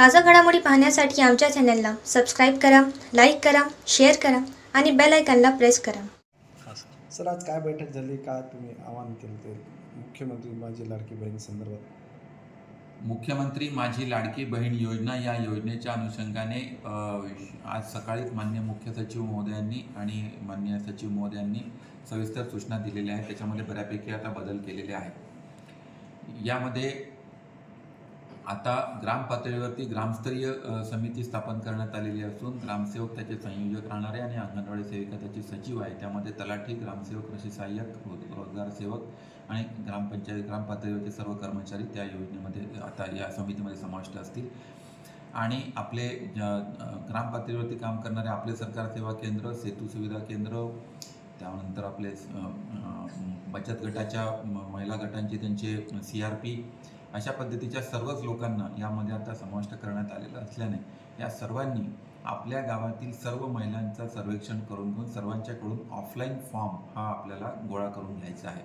ताजा घडामोडी पाहण्यासाठी आमच्या चॅनलला सबस्क्राईब करा, लाईक करा, शेअर करा आणि बेल आयकॉनला प्रेस करा. सर, आज काय बैठक झाली, काय तुम्ही आवाहन केलं ते मुख्यमंत्री माझी लाडकी बहीण संदर्भात? मुख्यमंत्री माझी लाडकी बहीण योजना या योजनेच्या अनुषंगाने आज सकाळीच माननीय मुख्य सचिव महोदयांनी आणि माननीय सचिव महोदयांनी सविस्तर सूचना दिलेल्या आहेत. त्याच्यामध्ये बऱ्यापैकी आता बदल केलेले आहेत. यामध्ये आता ग्राम पातळीवरती ग्रामस्तरीय समिती स्थापन करण्यात आलेली असून ग्रामसेवक त्याचे संयोजक राहणारे आणि अंगणवाडी सेविका त्याचे सचिव आहे. त्यामध्ये तलाठी, ग्रामसेवक, कृषी सहाय्यक, रोजगार सेवक आणि ग्रामपंचायत ग्राम पातळीवरचे सर्व कर्मचारी त्या योजनेमध्ये आता या समितीमध्ये समाविष्ट असतील. आणि आपले ग्राम पातळीवरती काम करणारे आपले सरकार सेवा केंद्र, सेतू सुविधा केंद्र, त्यानंतर आपले बचत गटाच्या महिला गटांचे त्यांचे CRP अशा पद्धतीच्या सर्वच लोकांना यामध्ये आता समाविष्ट करण्यात आलेलं असल्याने या सर्वांनी आपल्या गावातील सर्व महिलांचं सर्वेक्षण करून घेऊन सर्वांच्याकडून ऑफलाईन फॉर्म हा आपल्याला गोळा करून घ्यायचा आहे.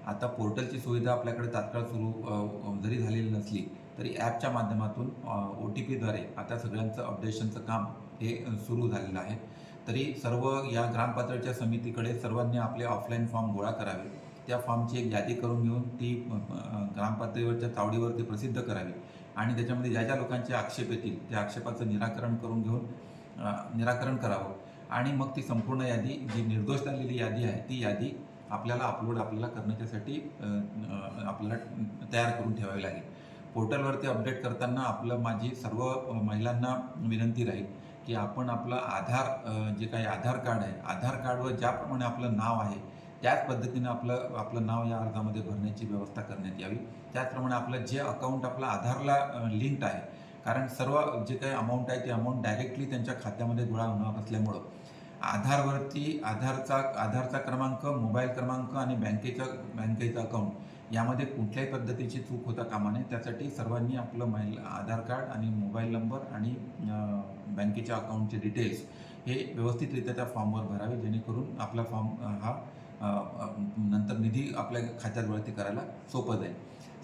आता पोर्टलची सुविधा आपल्याकडे तात्काळ सुरू जरी झालेली नसली तरी ॲपच्या माध्यमातून OTPद्वारे आता सगळ्यांचं अपडेशनचं काम हे सुरू झालेलं आहे. तरी सर्व या ग्रामपातळीच्या समितीकडे सर्वांनी आपले ऑफलाईन फॉर्म गोळा करावे. त्या फॉर्मची एक यादी करून घेऊन ती ग्रामपातळीवरच्या तावडीवरती प्रसिद्ध करावी आणि त्याच्यामध्ये ज्या ज्या लोकांचे आक्षेप येतील त्या आक्षेपाचं निराकरण करावं आणि मग ती संपूर्ण यादी जी निर्दोष झालेली यादी आहे ती यादी आपल्याला करण्याच्यासाठी आपल्याला तयार करून ठेवावी लागेल. पोर्टलवरती अपडेट करताना माझी सर्व महिलांना विनंती राहील की आपण आपलं आधार जे काही आधार कार्ड आहे, आधार कार्डवर ज्याप्रमाणे आपलं नाव आहे त्याच पद्धतीनं आपलं नाव या अर्जामध्ये भरण्याची व्यवस्था करण्यात यावी. त्याचप्रमाणे आपलं जे अकाउंट आपलं आधारला लिंक्ड आहे, कारण सर्व जे काही अमाऊंट आहे ते अमाऊंट डायरेक्टली त्यांच्या खात्यामध्ये गोळा होणार असल्यामुळं आधारवरती आधारचा क्रमांक, मोबाईल क्रमांक आणि बँकेचं अकाउंट यामध्ये कुठल्याही पद्धतीची चूक होता कामा नये. त्यासाठी सर्वांनी आपलं आधार कार्ड आणि मोबाईल नंबर आणि बँकेच्या अकाउंटचे डिटेल्स हे व्यवस्थितरित्या त्या फॉर्मवर भरावे, जेणेकरून आपला फॉर्म हा नंतर निधी आपल्या खात्यात वळती करायला सोपं जाईल.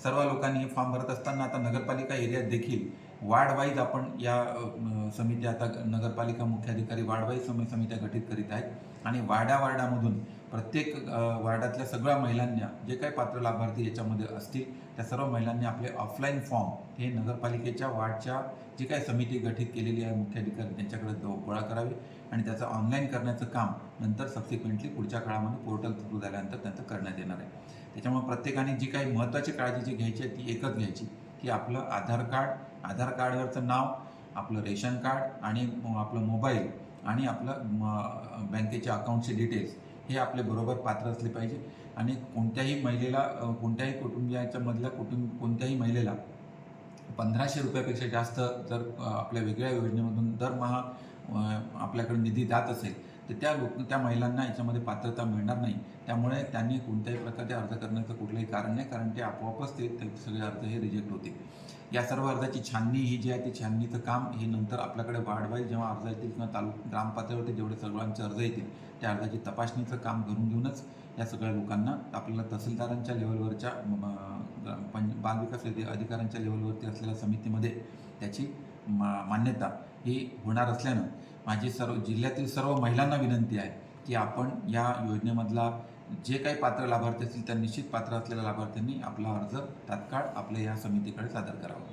सर्व लोकांनी हे फॉर्म भरत असताना आता नगरपालिका एरियात देखील वार्ड वाईज आपण या समित्या आता नगरपालिका मुख्याधिकारी वार्ड वाईज समित्या गठीत करीत आहेत आणि वार्डामधून प्रत्येक वार्डातल्या सगळ्या महिलांना जे काही पात्र लाभार्थी याच्यामध्ये असतील त्या सर्व महिलांनी आपले ऑफलाईन फॉर्म हे नगरपालिकेच्या वार्डच्या जी काही समिती गठीत केलेली आहे मुख्याधिकारी त्यांच्याकडे गोळा करावे आणि त्याचं ऑनलाईन करण्याचं काम नंतर सबसिक्वेंटली पुढच्या काळामध्ये पोर्टल सुरू झाल्यानंतर त्यांचं करण्यात येणार आहे. त्याच्यामुळे प्रत्येकाने जी काही महत्त्वाची काळजी जी घ्यायची आहे ती एकच घ्यायची की आपलं आधार कार्डवरचं नाव, आपलं रेशन कार्ड आणि आपलं मोबाईल आणि आपलं बँकेचे अकाउंटचे डिटेल्स हे आपले बरोबर पात्र असले पाहिजे. आणि कोणत्याही महिलेला, कोणत्याही कुटुंबियाच्या मधल्या कोणत्याही महिलेला 1500 रुपयापेक्षा जास्त जर आपल्या वेगळ्या योजनेमधून दरमहा आपल्याकडे निधी जात असेल तर त्या महिलांना याच्यामध्ये पात्रता मिळणार नाही. त्यामुळे त्यांनी कोणत्याही प्रकारचे अर्ज करण्याचं कुठलंही कारण नाही, कारण ते आपोआपच ते सगळे अर्ज हे रिजेक्ट होतील. या सर्व अर्जाची छाननी ही जी आहे ती छाननीचं काम हे नंतर आपल्याकडे वार्डवाईज जेव्हा अर्ज येतील किंवा ग्रामपातळीवरती जेवढे सर्वांचे अर्ज येतील त्या अर्जाची तपासणीचं काम करून घेऊनच या सगळ्या लोकांना आपल्याला तहसीलदारांच्या लेवलवरच्या बालविकास अधिकाऱ्यांच्या लेवलवरती असलेल्या समितीमध्ये त्याची मान्यता ही होणार असल्यानं माझी जिल्ह्यातील सर्व महिलांना विनंती आहे की आपण या योजनेमधला जे काही पात्र लाभार्थी असतील त्या निश्चित पात्र असलेल्या लाभार्थ्यांनी आपला अर्ज तात्काळ आपल्या या समितीकडे सादर करावा.